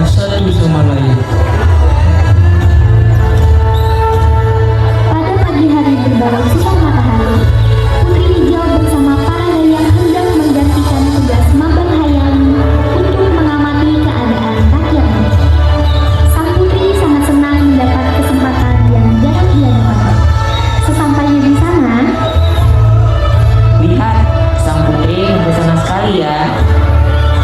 satu sama lain. Pada pagi hari berbagai sinar matahari, Putri Hijau bersama para dayang hendak menggantikan tugas Mabang Hayali untuk mengamati keadaan rakyatnya. Sang putri sangat senang mendapat kesempatan yang jarang ia dapat. Sesampainya di sana, Lihat, sang putri bersama sekali ya.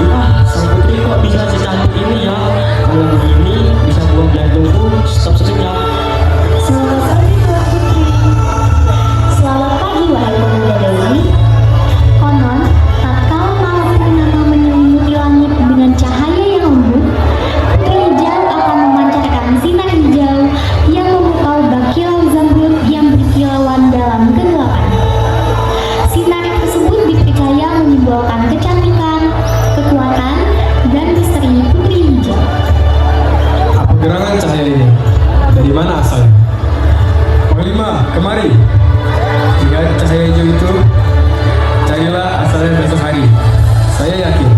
Wah, sang putri kok bisa secantik ini ya? Kalau begini bisa buang jantungku stop sejenak. selamat pagi Tuan Putri. Selamat pagi wahai pemuda Dewi. Konon, tatkala malam purnama menyelimuti langit dengan cahaya yang lembut, Putri Hijau akan memancarkan sinar hijau yang memukau bakilau zamrud yang berkilauan dalam kegelapan. Sinar tersebut dipercaya menyimbolkan kecantikan, kekuatan, dan misteri Putri Hijau. Apa gerangan cahaya ini? Dari mana asalnya? Panglima, kemari. Jika cahaya hijau itu, carilah asalnya besok hari. Saya yakin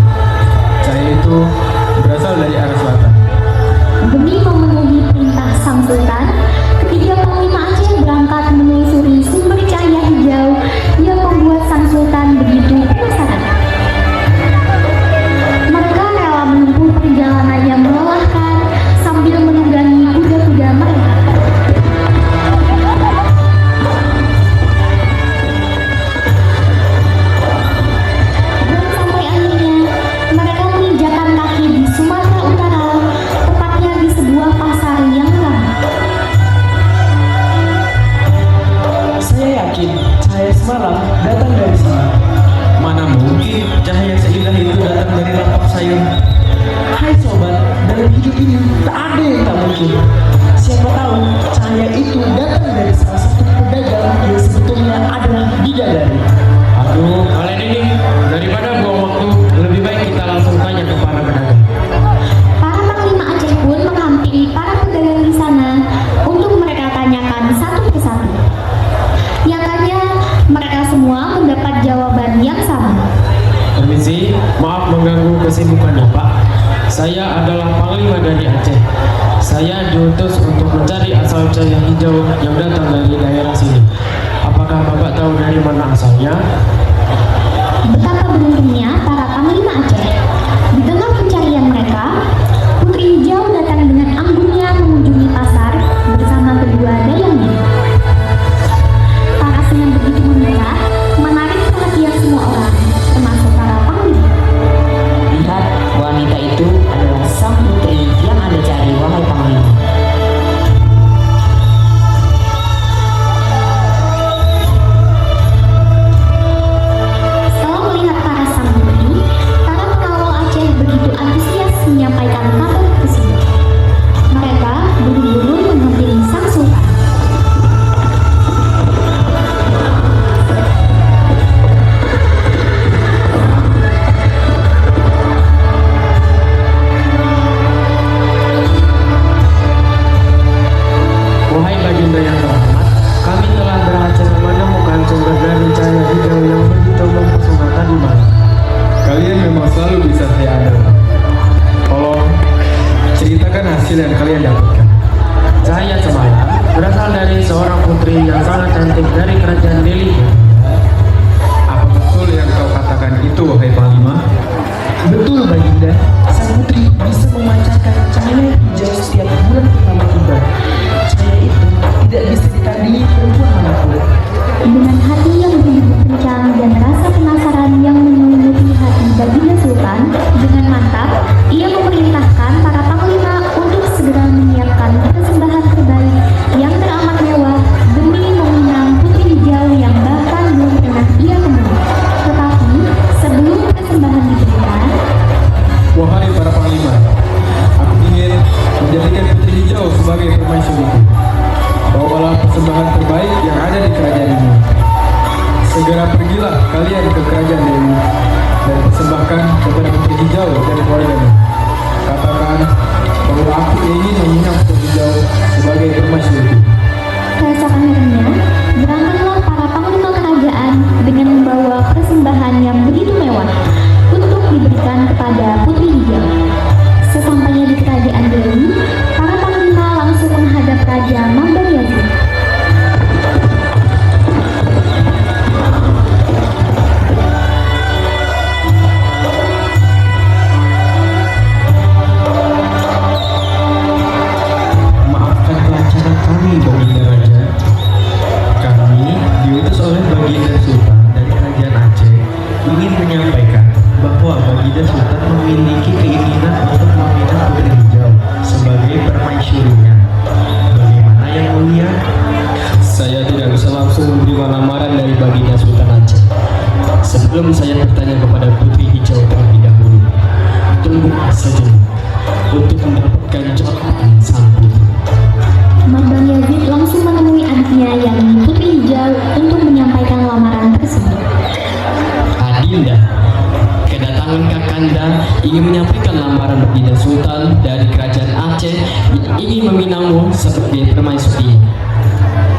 cahaya itu berasal dari arah selatan. Demi memenuhi perintah Sang Sultan, ketiga Panglima Aceh berangkat menelusuri sumber cahaya hijau yang membuat Sang Sultan begitu penasaran. Mereka rela menempuh perjalanan yang melelahkan sambil menunggangi kuda-kuda mereka. Dan sampai akhirnya mereka menginjakan kaki di Sumatera Utara, tepatnya di sebuah pasar yang ramai. Saya yakin cahaya semalam datang dari sini. Mana mungkin cahaya seindah itu datang dari lapak sayur. Hai sobat, dalam hidup ini tak ada yang tak mungkin. Siapa tahu cahaya itu datang dari salah satu pedagang yang sebetulnya adalah bidadari. Aduh, kalian ini daripada buang waktu, lebih baik kita langsung tanya ke para pedagang. Para Panglima Aceh pun menghampiri para pedagang di sana untuk mereka tanyakan satu persatu. Nyatanya mereka semua mendapat jawaban yang sama. Permisi, maaf mengganggu kesibukannya Pak. Saya adalah Panglima dari Aceh. Saya diutus untuk mencari asal cahaya hijau yang datang dari daerah sini. Apakah Bapak tahu dari mana asalnya? Betapa beruntungnya para Panglima Aceh. Di tengah pencarian mereka, Putri Hijau datang dengan anggunnya mengunjungi pasar bersama kedua dayangnya. Paras yang begitu memerah menarik perhatian semua orang, termasuk para panglima. Lihat, wanita itu adalah sang putri yang Anda cari, wahai panglima. Setelah melihat para sang putri, para pengawal Aceh begitu antusias menyampaikan kabar tersebut. Mereka buru-buru menghampiri sang sultan. Wahai baginda yang terhormat, kami telah berhasil menemukan sumber dari cahaya hijau yang begitu mempesona tadi malam. Kalian memang selalu bisa saya andalkan. Tolong ceritakan hasil yang kalian dapatkan. Cahaya semalam berasal dari seorang putri yang sangat cantik dari kerajaan Delhi. Apa betul yang kau katakan itu, wahai Panglima? Betul baginda, sang putri bisa memancarkan cahaya hijau setiap bulan pertama tiba. Cahaya itu tidak bisa ditandingi perempuan manapun. Dengan hati yang begitu kencang dan rasa penasaran yang menyelimuti hati Baginda Sultan, dengan mantap ia memerintahkan para panglima untuk segera menyiapkan Sebelum saya bertanya kepada Putri Hijau terlebih dahulu, tunggu saja untuk mendapatkan jawaban sang putri. Mambang Yazid langsung menemui adiknya yang Putri Hijau untuk menyampaikan lamaran tersebut. Adinda, kedatangan Kakanda ingin menyampaikan lamaran Baginda Sultan dari kerajaan Aceh yang ingin meminangmu sebagai permaisuri.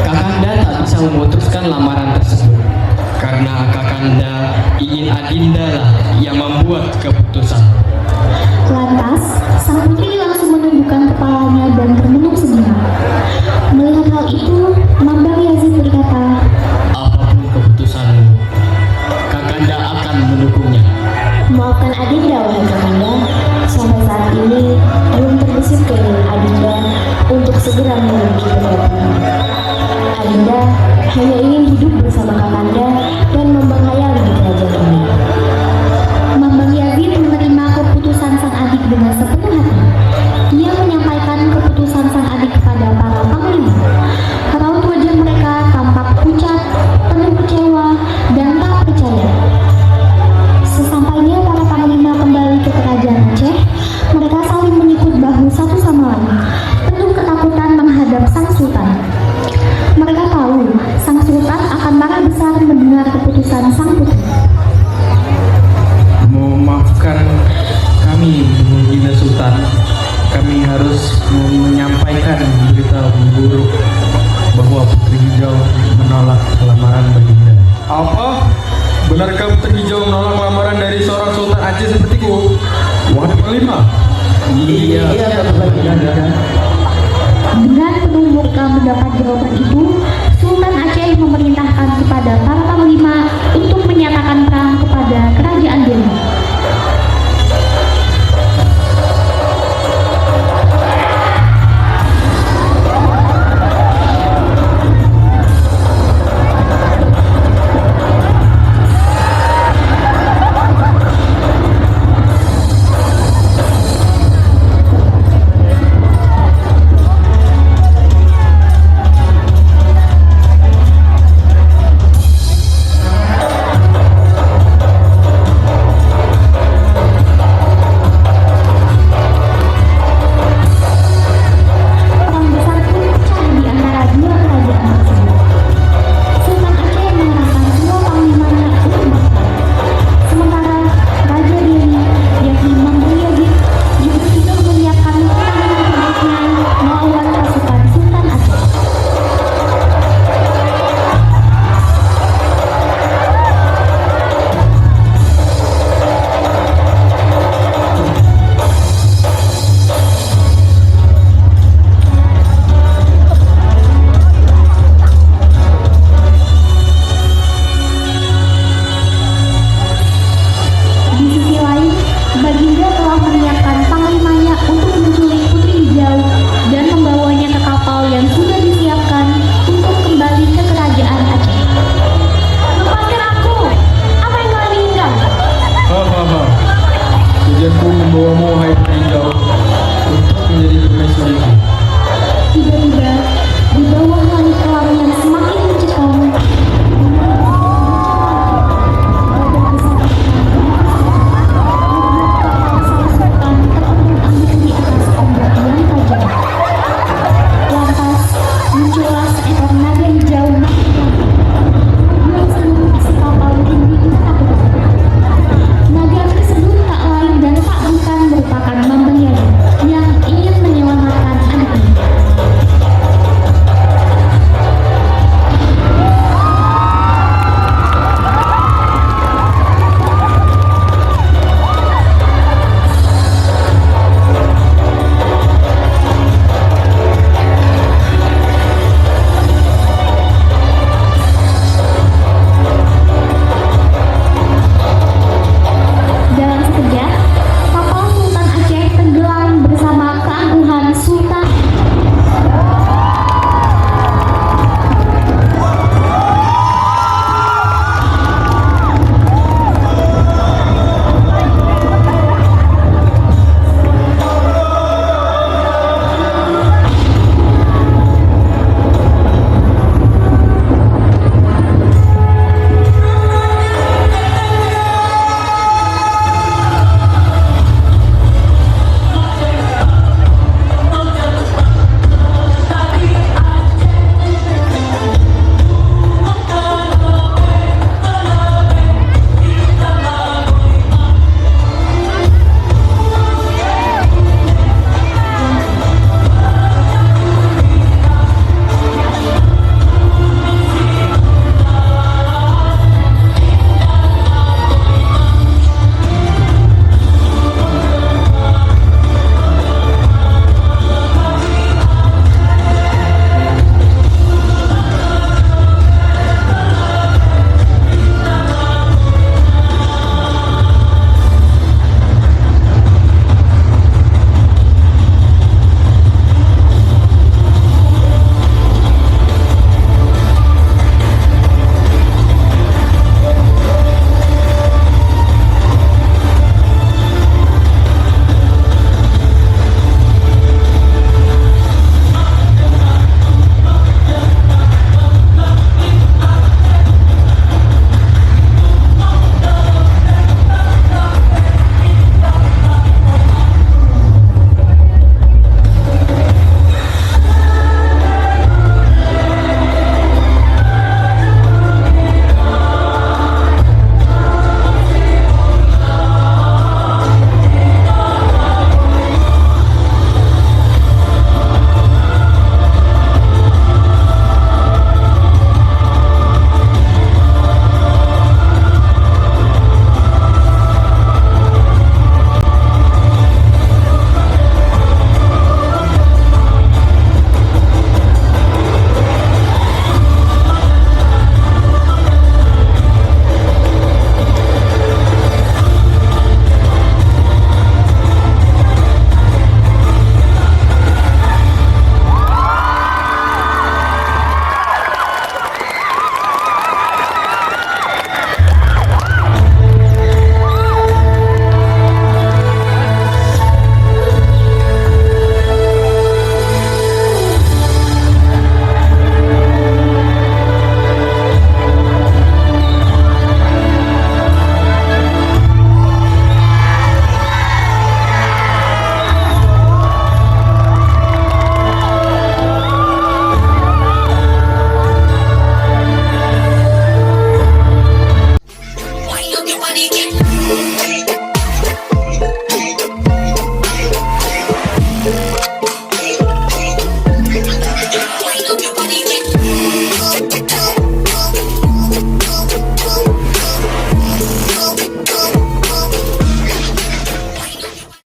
Kakanda tak bisa memutuskan lamaran tersebut karena Kakanda ingin Adinda lah yang membuat keputusan. Lantas, sang putri langsung menundukkan kepalanya dan termenung sejenak. Melihat hal itu, Mambang Yazid berkata, Apapun keputusanmu, Kakanda akan mendukungnya. "Maafkan Adinda, wahai Kakanda. Sampai saat ini belum terbesit keinginan Adinda untuk segera memiliki kedatangan. Adinda hanya ingin hidup bersama Kakanda dan membanghayali di kerajaan ini." Mambang Yazid menerima keputusan sang adik dengan sepenuh hati. Ia menyampaikan keputusan sang adik kepada para panglima. Raut wajah mereka tampak pucat, penuh kecewa, dan tak percaya. Sesampainya para panglima kembali ke kerajaan Aceh, mereka saling menyikut bahu satu sama lain, penuh ketakutan menghadap sang sultan. Mereka tahu sang sultan akan marah besar mendengar keputusan sang putri. Memaafkan kami, Baginda Sultan. Kami harus menyampaikan berita buruk bahwa Putri Hijau menolak lamaran Baginda. Apa? Benarkah Putri Hijau menolak lamaran dari seorang Sultan Aceh sepertiku? Wahai Panglima, Iya, Baginda. Dengan penuh murka mendapat jawaban itu, Sultan Aceh memerintahkan kepada para panglima untuk menyatakan perang kepada kerajaan Delhi.